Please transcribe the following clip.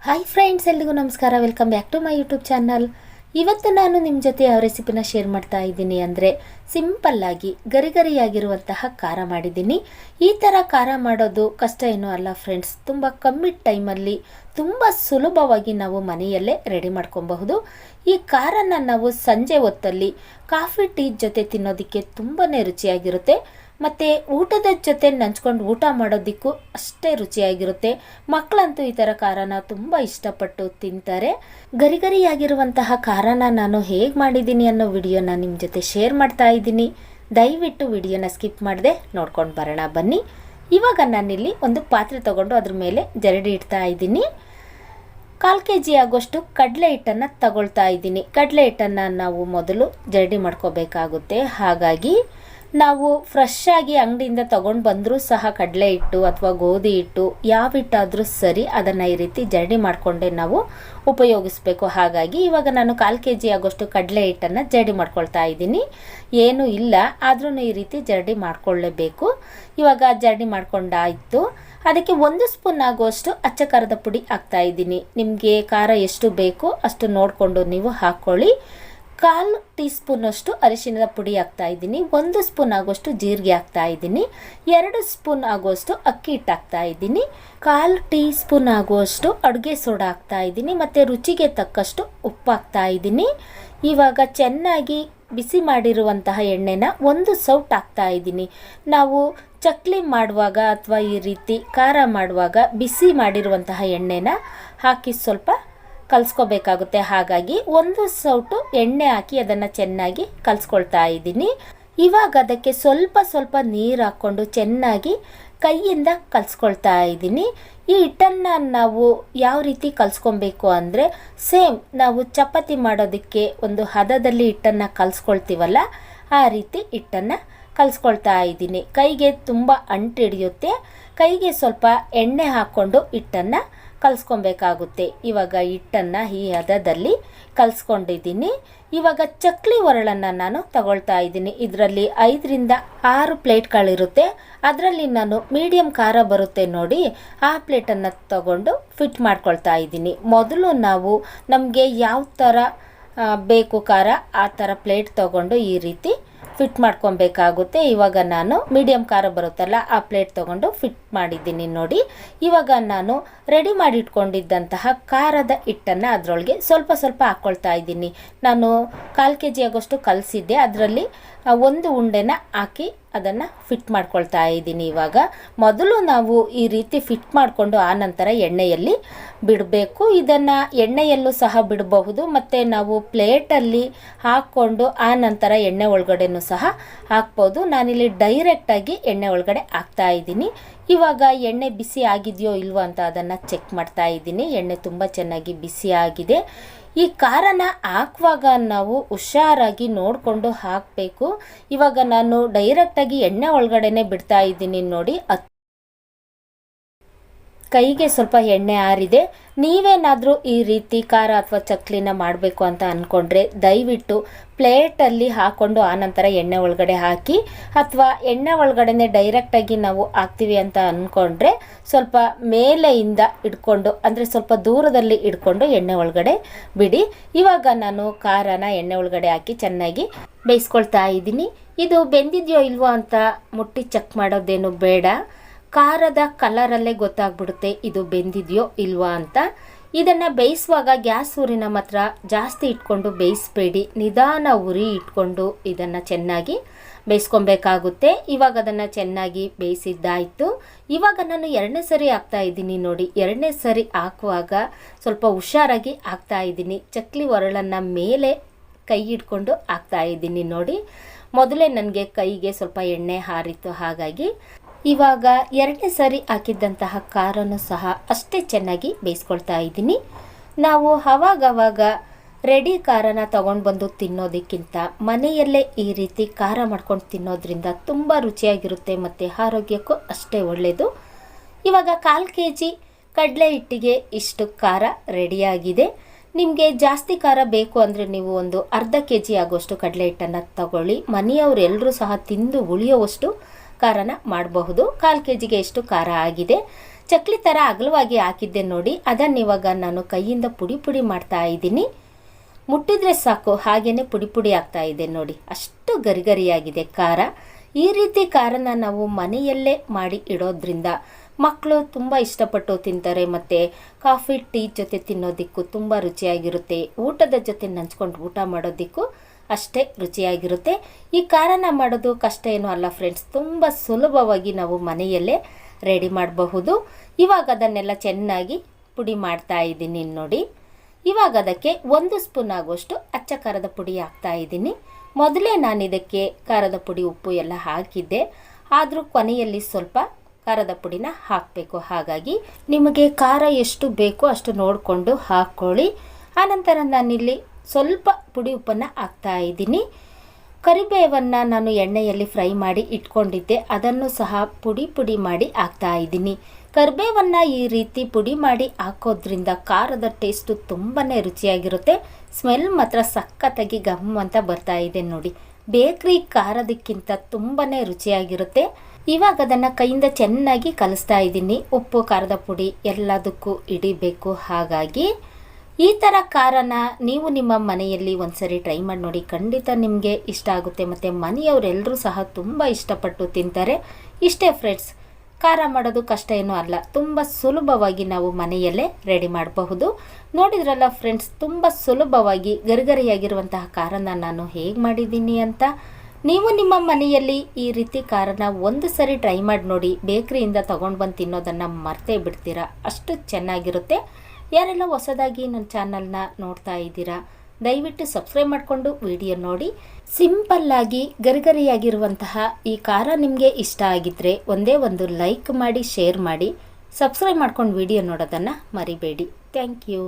Hi friends, ಎಲ್ರಿಗೂ ನಮಸ್ಕಾರ. Welcome back to my YouTube channel. ಇವತ್ತು ನಾನು ನಿಮ್ಮ ಜೊತೆ ಯಾವ ರೆಸಿಪಿನ ಶೇರ್ ಮಾಡ್ತಾ ಇದ್ದೀನಿ ಅಂದರೆ ಸಿಂಪಲ್ಲಾಗಿ ಗರಿಗರಿಯಾಗಿರುವಂತಹ ಖಾರ ಮಾಡಿದ್ದೀನಿ. ಈ ಥರ ಖಾರ ಮಾಡೋದು ಕಷ್ಟ ಏನೂ ಅಲ್ಲ ಫ್ರೆಂಡ್ಸ್. ತುಂಬ ಕಮ್ಮಿ ಟೈಮಲ್ಲಿ ತುಂಬ ಸುಲಭವಾಗಿ ನಾವು ಮನೆಯಲ್ಲೇ ರೆಡಿ ಮಾಡ್ಕೊಬಹುದು. ಈ ಖಾರನ ನಾವು ಸಂಜೆ ಹೊತ್ತಲ್ಲಿ ಕಾಫಿ ಟೀ ಜೊತೆ ತಿನ್ನೋದಕ್ಕೆ ತುಂಬಾ ರುಚಿಯಾಗಿರುತ್ತೆ. ಮತ್ತು ಊಟದ ಜೊತೆ ನಂಚ್ಕೊಂಡು ಊಟ ಮಾಡೋದಕ್ಕೂ ಅಷ್ಟೇ ರುಚಿಯಾಗಿರುತ್ತೆ. ಮಕ್ಕಳಂತೂ ಈ ಥರ ಖಾರನ ತುಂಬ ಇಷ್ಟಪಟ್ಟು ತಿಂತಾರೆ. ಗರಿಗರಿಯಾಗಿರುವಂತಹ ಖಾರನ ನಾನು ಹೇಗೆ ಮಾಡಿದ್ದೀನಿ ಅನ್ನೋ ವಿಡಿಯೋನ ನಿಮ್ಮ ಜೊತೆ ಶೇರ್ ಮಾಡ್ತಾ ಇದ್ದೀನಿ. ದಯವಿಟ್ಟು ವಿಡಿಯೋನ ಸ್ಕಿಪ್ ಮಾಡದೆ ನೋಡ್ಕೊಂಡು ಬರೋಣ ಬನ್ನಿ. ಇವಾಗ ನಾನಿಲ್ಲಿ ಒಂದು ಪಾತ್ರೆ ತೊಗೊಂಡು ಅದ್ರ ಮೇಲೆ ಜರಡಿ ಇಡ್ತಾ ಇದ್ದೀನಿ. 1/4 kg ಆಗೋಷ್ಟು ಕಡಲೆ ಹಿಟ್ಟನ್ನು ತಗೊಳ್ತಾ ಇದ್ದೀನಿ. ಕಡಲೆ ಹಿಟ್ಟನ್ನು ನಾವು ಮೊದಲು ಜರಡಿ ಮಾಡ್ಕೋಬೇಕಾಗುತ್ತೆ. ಹಾಗಾಗಿ ನಾವು ಫ್ರೆಶ್ ಆಗಿ ಅಂಗಡಿಯಿಂದ ತೊಗೊಂಡು ಬಂದರೂ ಸಹ ಕಡಲೆ ಹಿಟ್ಟು ಅಥವಾ ಗೋಧಿ ಹಿಟ್ಟು ಯಾವ ಹಿಟ್ಟಾದರೂ ಸರಿ, ಅದನ್ನು ಈ ರೀತಿ ಜರಡಿ ಮಾಡಿಕೊಂಡೇ ನಾವು ಉಪಯೋಗಿಸ್ಬೇಕು. ಹಾಗಾಗಿ ಇವಾಗ ನಾನು 1/4 kg ಆಗೋಷ್ಟು ಕಡಲೆ ಹಿಟ್ಟನ್ನು ಜರಡಿ ಮಾಡ್ಕೊಳ್ತಾ ಇದ್ದೀನಿ. ಏನೂ ಇಲ್ಲ, ಆದ್ರೂ ಈ ರೀತಿ ಜರಡಿ ಮಾಡ್ಕೊಳ್ಳೇಬೇಕು. ಇವಾಗ ಜರಡಿ ಮಾಡ್ಕೊಂಡಾಯಿತು. ಅದಕ್ಕೆ 1 ಸ್ಪೂನ್ ಆಗುವಷ್ಟು ಅಚ್ಚ ಖಾರದ ಪುಡಿ ಹಾಕ್ತಾ ಇದ್ದೀನಿ. ನಿಮಗೆ ಖಾರ ಎಷ್ಟು ಬೇಕು ಅಷ್ಟು ನೋಡಿಕೊಂಡು ನೀವು ಹಾಕ್ಕೊಳ್ಳಿ. 1/4 ಟೀ ಸ್ಪೂನಷ್ಟು ಅರಿಶಿಣದ ಪುಡಿ ಹಾಕ್ತಾ ಇದ್ದೀನಿ. 1 ಸ್ಪೂನ್ ಆಗುವಷ್ಟು ಜೀರಿಗೆ ಹಾಕ್ತಾ ಇದ್ದೀನಿ. 2 ಸ್ಪೂನ್ ಆಗುವಷ್ಟು ಅಕ್ಕಿ ಹಿಟ್ಟು ಹಾಕ್ತಾ ಇದ್ದೀನಿ. 1/4 ಟೀ ಸ್ಪೂನ್ ಆಗುವಷ್ಟು ಅಡುಗೆ ಸೋಡಾ ಹಾಕ್ತಾ ಇದ್ದೀನಿ. ಮತ್ತು ರುಚಿಗೆ ತಕ್ಕಷ್ಟು ಉಪ್ಪು ಹಾಕ್ತಾ ಇದ್ದೀನಿ. ಇವಾಗ ಚೆನ್ನಾಗಿ ಬಿಸಿ ಮಾಡಿರುವಂತಹ ಎಣ್ಣೆನ 1 ಸೌಟ್ ಹಾಕ್ತಾ ಇದ್ದೀನಿ. ನಾವು ಚಕ್ಲಿ ಮಾಡುವಾಗ ಅಥವಾ ಈ ರೀತಿ ಖಾರ ಮಾಡುವಾಗ ಬಿಸಿ ಮಾಡಿರುವಂತಹ ಎಣ್ಣೆನ ಹಾಕಿ ಸ್ವಲ್ಪ ಕಲಿಸ್ಕೋಬೇಕಾಗುತ್ತೆ. ಹಾಗಾಗಿ 1 ಸೌಟು ಎಣ್ಣೆ ಹಾಕಿ ಅದನ್ನು ಚೆನ್ನಾಗಿ ಕಲಿಸ್ಕೊಳ್ತಾ ಇದ್ದೀನಿ. ಇವಾಗ ಅದಕ್ಕೆ ಸ್ವಲ್ಪ ಸ್ವಲ್ಪ ನೀರು ಹಾಕ್ಕೊಂಡು ಚೆನ್ನಾಗಿ ಕೈಯಿಂದ ಕಲಿಸ್ಕೊಳ್ತಾ ಇದ್ದೀನಿ. ಈ ಹಿಟ್ಟನ್ನು ನಾವು ಯಾವ ರೀತಿ ಕಲಿಸ್ಕೊಬೇಕು ಅಂದರೆ ಸೇಮ್ ನಾವು ಚಪಾತಿ ಮಾಡೋದಕ್ಕೆ ಒಂದು ಹದದಲ್ಲಿ ಹಿಟ್ಟನ್ನು ಕಲಿಸ್ಕೊಳ್ತೀವಲ್ಲ, ಆ ರೀತಿ ಹಿಟ್ಟನ್ನು ಕಲಿಸ್ಕೊಳ್ತಾ ಇದ್ದೀನಿ. ಕೈಗೆ ತುಂಬ ಅಂಟು ಹಿಡಿಯುತ್ತೆ. ಕೈಗೆ ಸ್ವಲ್ಪ ಎಣ್ಣೆ ಹಾಕ್ಕೊಂಡು ಹಿಟ್ಟನ್ನು ಕಲಿಸ್ಕೊಬೇಕಾಗುತ್ತೆ. ಇವಾಗ ಹಿಟ್ಟನ್ನು ಈ ಹದದಲ್ಲಿ ಕಲಿಸ್ಕೊಂಡಿದ್ದೀನಿ. ಇವಾಗ ಚಕ್ಲಿ ಒರಳನ್ನು ನಾನು ತಗೊಳ್ತಾ ಇದ್ದೀನಿ. ಇದರಲ್ಲಿ 5ರಿಂದ 6 ಪ್ಲೇಟ್ಗಳಿರುತ್ತೆ. ಅದರಲ್ಲಿ ನಾನು ಮೀಡಿಯಮ್ ಖಾರ ಬರುತ್ತೆ ನೋಡಿ, ಆ ಪ್ಲೇಟನ್ನು ತಗೊಂಡು ಫಿಟ್ ಮಾಡ್ಕೊಳ್ತಾ ಇದ್ದೀನಿ. ಮೊದಲು ನಾವು ನಮಗೆ ಯಾವ ಥರ ಬೇಕು ಖಾರ ಆ ಥರ ಪ್ಲೇಟ್ ತಗೊಂಡು ಈ ರೀತಿ ಫಿಟ್ ಮಾಡ್ಕೊಬೇಕಾಗುತ್ತೆ. ಇವಾಗ ನಾನು ಮೀಡಿಯಮ್ ಖಾರ ಬರುತ್ತಲ್ಲ ಆ ಪ್ಲೇಟ್ ತೊಗೊಂಡು ಫಿಟ್ ಮಾಡಿದ್ದೀನಿ ನೋಡಿ. ಇವಾಗ ನಾನು ರೆಡಿ ಮಾಡಿ ಇಟ್ಕೊಂಡಿದ್ದಂತಹ ಖಾರದ ಹಿಟ್ಟನ್ನು ಅದರೊಳಗೆ ಸ್ವಲ್ಪ ಸ್ವಲ್ಪ ಹಾಕ್ಕೊಳ್ತಾ ಇದ್ದೀನಿ. ನಾನು 1/4 kg ಆಗೋಷ್ಟು ಕಲಸಿದ್ದೆ, ಅದರಲ್ಲಿ 1 ಉಂಡೆನ ಹಾಕಿ ಅದನ್ನು ಫಿಟ್ ಮಾಡ್ಕೊಳ್ತಾ ಇದ್ದೀನಿ. ಇವಾಗ ಮೊದಲು ನಾವು ಈ ರೀತಿ ಫಿಟ್ ಮಾಡಿಕೊಂಡು ಆನಂತರ ಎಣ್ಣೆಯಲ್ಲಿ ಬಿಡಬೇಕು. ಇದನ್ನು ಎಣ್ಣೆಯಲ್ಲೂ ಸಹ ಬಿಡಬಹುದು, ಮತ್ತು ನಾವು ಪ್ಲೇಟಲ್ಲಿ ಹಾಕ್ಕೊಂಡು ಆನಂತರ ಎಣ್ಣೆ ಒಳಗಡೆನೂ ಸಹ ಹಾಕ್ಬೋದು. ನಾನಿಲ್ಲಿ ಡೈರೆಕ್ಟಾಗಿ ಎಣ್ಣೆ ಒಳಗಡೆ ಹಾಕ್ತಾ ಇದ್ದೀನಿ. ಇವಾಗ ಎಣ್ಣೆ ಬಿಸಿ ಆಗಿದೆಯೋ ಇಲ್ವೋ ಅಂತ ಅದನ್ನು ಚೆಕ್ ಮಾಡ್ತಾ ಇದ್ದೀನಿ. ಎಣ್ಣೆ ತುಂಬ ಚೆನ್ನಾಗಿ ಬಿಸಿ ಆಗಿದೆ. ಈ ಖಾರನ ಹಾಕುವಾಗ ನಾವು ಹುಷಾರಾಗಿ ನೋಡಿಕೊಂಡು ಹಾಕಬೇಕು. ಇವಾಗ ನಾನು ಡೈರೆಕ್ಟಾಗಿ ಎಣ್ಣೆ ಒಳಗಡೆನೆ ಬಿಡ್ತಾ ಇದ್ದೀನಿ ನೋಡಿ. ಕೈಗೆ ಸ್ವಲ್ಪ ಎಣ್ಣೆ ಆರಿದೆ. ನೀವೇನಾದರೂ ಈ ರೀತಿ ಖಾರ ಅಥವಾ ಚಕ್ಲಿನ ಮಾಡಬೇಕು ಅಂತ ಅಂದ್ಕೊಂಡ್ರೆ ದಯವಿಟ್ಟು ಪ್ಲೇಟಲ್ಲಿ ಹಾಕ್ಕೊಂಡು ಆನಂತರ ಎಣ್ಣೆ ಒಳಗಡೆ ಹಾಕಿ, ಅಥವಾ ಎಣ್ಣೆ ಒಳಗಡೆನೆ ಡೈರೆಕ್ಟಾಗಿ ನಾವು ಹಾಕ್ತೀವಿ ಅಂತ ಅಂದ್ಕೊಂಡ್ರೆ ಸ್ವಲ್ಪ ಮೇಲೆಯಿಂದ ಇಟ್ಕೊಂಡು, ಅಂದರೆ ಸ್ವಲ್ಪ ದೂರದಲ್ಲಿ ಇಟ್ಕೊಂಡು ಎಣ್ಣೆ ಒಳಗಡೆ ಬಿಡಿ. ಇವಾಗ ನಾನು ಖಾರನ ಎಣ್ಣೆ ಒಳಗಡೆ ಹಾಕಿ ಚೆನ್ನಾಗಿ ಬೇಯಿಸ್ಕೊಳ್ತಾ ಇದ್ದೀನಿ. ಇದು ಬೆಂದಿದೆಯೋ ಇಲ್ವೋ ಅಂತ ಮುಟ್ಟಿ ಚೆಕ್ ಮಾಡೋದೇನು ಬೇಡ. ಖಾರದ ಕಲರಲ್ಲೇ ಗೊತ್ತಾಗ್ಬಿಡುತ್ತೆ ಇದು ಬೆಂದಿದೆಯೋ ಇಲ್ವಾ ಅಂತ. ಇದನ್ನು ಬೇಯಿಸುವಾಗ ಗ್ಯಾಸ್ ಊರಿನ ಮಾತ್ರ ಜಾಸ್ತಿ ಇಟ್ಕೊಂಡು ಬೇಯಿಸಬೇಡಿ. ನಿಧಾನ ಉರಿ ಇಟ್ಕೊಂಡು ಇದನ್ನು ಚೆನ್ನಾಗಿ ಬೇಯಿಸ್ಕೊಬೇಕಾಗುತ್ತೆ. ಇವಾಗ ಅದನ್ನು ಚೆನ್ನಾಗಿ ಬೇಯಿಸಿದ್ದಾಯಿತು. ಇವಾಗ ನಾನು 2ನೇ ಸರಿ ಹಾಕ್ತಾ ಇದ್ದೀನಿ ನೋಡಿ. 2ನೇ ಸರಿ ಹಾಕುವಾಗ ಸ್ವಲ್ಪ ಹುಷಾರಾಗಿ ಹಾಕ್ತಾ ಇದ್ದೀನಿ. ಚಕ್ಲಿ ಒರಳನ್ನು ಮೇಲೆ ಕೈ ಇಟ್ಕೊಂಡು ಹಾಕ್ತಾ ಇದ್ದೀನಿ ನೋಡಿ. ಮೊದಲೇ ನನಗೆ ಕೈಗೆ ಸ್ವಲ್ಪ ಎಣ್ಣೆ ಹಾರಿತ್ತು. ಹಾಗಾಗಿ ಇವಾಗ 2ನೇ ಸರಿ ಹಾಕಿದ್ದಂತಹ ಖಾರನೂ ಸಹ ಅಷ್ಟೇ ಚೆನ್ನಾಗಿ ಬೇಯಿಸ್ಕೊಳ್ತಾ ಇದ್ದೀನಿ. ನಾವು ಅವಾಗವಾಗ ರೆಡಿ ಖಾರನ ತೊಗೊಂಡು ಬಂದು ತಿನ್ನೋದಕ್ಕಿಂತ ಮನೆಯಲ್ಲೇ ಈ ರೀತಿ ಖಾರ ಮಾಡ್ಕೊಂಡು ತಿನ್ನೋದ್ರಿಂದ ತುಂಬ ರುಚಿಯಾಗಿರುತ್ತೆ ಮತ್ತು ಆರೋಗ್ಯಕ್ಕೂ ಅಷ್ಟೇ ಒಳ್ಳೆಯದು. ಇವಾಗ 1/4 kg ಕಡಲೆ ಹಿಟ್ಟಿಗೆ ಇಷ್ಟು ಖಾರ ರೆಡಿಯಾಗಿದೆ. ನಿಮಗೆ ಜಾಸ್ತಿ ಖಾರ ಬೇಕು ಅಂದರೆ ನೀವು ಒಂದು ಅರ್ಧ kg ಆಗುವಷ್ಟು ಕಡಲೆ ಹಿಟ್ಟನ್ನು ತಗೊಳ್ಳಿ. ಮನೆಯವರೆಲ್ಲರೂ ಸಹ ತಿಂದು ಉಳಿಯೋವಷ್ಟು ಖಾರನ ಮಾಡಬಹುದು. 1/4 kgಗೆ ಎಷ್ಟು ಖಾರ ಆಗಿದೆ. ಚಕ್ಲಿ ಥರ ಅಗಲವಾಗಿ ಹಾಕಿದ್ದೆ ನೋಡಿ, ಅದನ್ನು ಇವಾಗ ನಾನು ಕೈಯಿಂದ ಪುಡಿ ಪುಡಿ ಮಾಡ್ತಾ ಇದ್ದೀನಿ. ಮುಟ್ಟಿದ್ರೆ ಸಾಕು ಹಾಗೇನೆ ಪುಡಿ ಪುಡಿ ಆಗ್ತಾ ಇದೆ ನೋಡಿ, ಅಷ್ಟು ಗರಿಗರಿಯಾಗಿದೆ ಖಾರ. ಈ ರೀತಿ ಖಾರನ ನಾವು ಮನೆಯಲ್ಲೇ ಮಾಡಿ ಇಡೋದ್ರಿಂದ ಮಕ್ಕಳು ತುಂಬ ಇಷ್ಟಪಟ್ಟು ತಿಂತಾರೆ. ಮತ್ತು ಕಾಫಿ ಟೀ ಜೊತೆ ತಿನ್ನೋದಕ್ಕೂ ತುಂಬ ರುಚಿಯಾಗಿರುತ್ತೆ. ಊಟದ ಜೊತೆ ನಂಚ್ಕೊಂಡು ಊಟ ಮಾಡೋದಕ್ಕೂ ಅಷ್ಟೇ ರುಚಿಯಾಗಿರುತ್ತೆ. ಈ ಖಾರನ ಮಾಡೋದು ಕಷ್ಟ ಏನೂ ಅಲ್ಲ ಫ್ರೆಂಡ್ಸ್, ತುಂಬ ಸುಲಭವಾಗಿ ನಾವು ಮನೆಯಲ್ಲೇ ರೆಡಿ ಮಾಡಬಹುದು. ಇವಾಗ ಅದನ್ನೆಲ್ಲ ಚೆನ್ನಾಗಿ ಪುಡಿ ಮಾಡ್ತಾ ಇದ್ದೀನಿ ನೋಡಿ. ಇವಾಗ ಅದಕ್ಕೆ 1 ಸ್ಪೂನ್ ಆಗುವಷ್ಟು ಅಚ್ಚ ಖಾರದ ಪುಡಿ ಹಾಕ್ತಾ ಇದ್ದೀನಿ. ಮೊದಲೇ ನಾನು ಇದಕ್ಕೆ ಖಾರದ ಪುಡಿ ಉಪ್ಪು ಎಲ್ಲ ಹಾಕಿದ್ದೆ, ಆದರೂ ಕೊನೆಯಲ್ಲಿ ಸ್ವಲ್ಪ ಖಾರದ ಪುಡಿನ ಹಾಕಬೇಕು. ಹಾಗಾಗಿ ನಿಮಗೆ ಖಾರ ಎಷ್ಟು ಬೇಕೋ ಅಷ್ಟು ನೋಡಿಕೊಂಡು ಹಾಕ್ಕೊಳ್ಳಿ. ಆನಂತರ ನಾನಿಲ್ಲಿ ಸ್ವಲ್ಪ ಪುಡಿ ಉಪ್ಪನ್ನು ಹಾಕ್ತಾ ಇದ್ದೀನಿ. ಕರಿಬೇವನ್ನು ನಾನು ಎಣ್ಣೆಯಲ್ಲಿ ಫ್ರೈ ಮಾಡಿ ಇಟ್ಕೊಂಡಿದ್ದೆ, ಅದನ್ನು ಸಹ ಪುಡಿ ಪುಡಿ ಮಾಡಿ ಹಾಕ್ತಾ ಇದ್ದೀನಿ. ಕರಿಬೇವನ್ನು ಈ ರೀತಿ ಪುಡಿ ಮಾಡಿ ಹಾಕೋದ್ರಿಂದ ಖಾರದ ಟೇಸ್ಟು ತುಂಬಾ ರುಚಿಯಾಗಿರುತ್ತೆ. ಸ್ಮೆಲ್ ಮಾತ್ರ ಸಖತ್ತಾಗಿ ಗಮ್ ಅಂತ ಬರ್ತಾ ಇದೆ ನೋಡಿ. ಬೇಕ್ರಿ ಖಾರದಕ್ಕಿಂತ ತುಂಬಾ ರುಚಿಯಾಗಿರುತ್ತೆ. ಇವಾಗ ಅದನ್ನು ಕೈಯಿಂದ ಚೆನ್ನಾಗಿ ಕಲಿಸ್ತಾ ಇದ್ದೀನಿ. ಉಪ್ಪು ಖಾರದ ಪುಡಿ ಎಲ್ಲದಕ್ಕೂ ಹಿಡಿಬೇಕು. ಹಾಗಾಗಿ ಈ ಥರ ಖಾರನ ನೀವು ನಿಮ್ಮ ಮನೆಯಲ್ಲಿ ಒಂದ್ಸರಿ ಟ್ರೈ ಮಾಡಿ ನೋಡಿ, ಖಂಡಿತ ನಿಮಗೆ ಇಷ್ಟ ಆಗುತ್ತೆ. ಮತ್ತು ಮನೆಯವರೆಲ್ಲರೂ ಸಹ ತುಂಬ ಇಷ್ಟಪಟ್ಟು ತಿಂತಾರೆ. ಇಷ್ಟೇ ಫ್ರೆಂಡ್ಸ್, ಖಾರ ಮಾಡೋದು ಕಷ್ಟ ಏನೂ ಅಲ್ಲ, ತುಂಬ ಸುಲಭವಾಗಿ ನಾವು ಮನೆಯಲ್ಲೇ ರೆಡಿ ಮಾಡಬಹುದು. ನೋಡಿದ್ರಲ್ಲ ಫ್ರೆಂಡ್ಸ್, ತುಂಬ ಸುಲಭವಾಗಿ ಗರಿಗರಿಯಾಗಿರುವಂತಹ ಖಾರನ ನಾನು ಹೇಗೆ ಮಾಡಿದ್ದೀನಿ ಅಂತ. ನೀವು ನಿಮ್ಮ ಮನೆಯಲ್ಲಿ ಈ ರೀತಿ ಖಾರನ ಒಂದು ಸರಿ ಟ್ರೈ ಮಾಡಿ ನೋಡಿ. ಬೇಕ್ರಿಯಿಂದ ತೊಗೊಂಡು ಬಂದು ತಿನ್ನೋದನ್ನು ಮರ್ತೇ ಬಿಡ್ತೀರಾ, ಅಷ್ಟು ಚೆನ್ನಾಗಿರುತ್ತೆ. ಯಾರೆಲ್ಲ ಹೊಸದಾಗಿ ನನ್ನ ಚಾನಲ್ನ ನೋಡ್ತಾ ಇದ್ದೀರಾ, ದಯವಿಟ್ಟು ಸಬ್ಸ್ಕ್ರೈಬ್ ಮಾಡಿಕೊಂಡು ವಿಡಿಯೋ ನೋಡಿ. ಸಿಂಪಲ್ಲಾಗಿ ಗರಿಗರಿಯಾಗಿರುವಂತಹ ಈ ಖಾರ ನಿಮಗೆ ಇಷ್ಟ ಆಗಿದ್ದರೆ ಒಂದೇ ಒಂದು ಲೈಕ್ ಮಾಡಿ, ಶೇರ್ ಮಾಡಿ, ಸಬ್ಸ್ಕ್ರೈಬ್ ಮಾಡ್ಕೊಂಡು ವಿಡಿಯೋ ನೋಡೋದನ್ನು ಮರಿಬೇಡಿ. Thank you.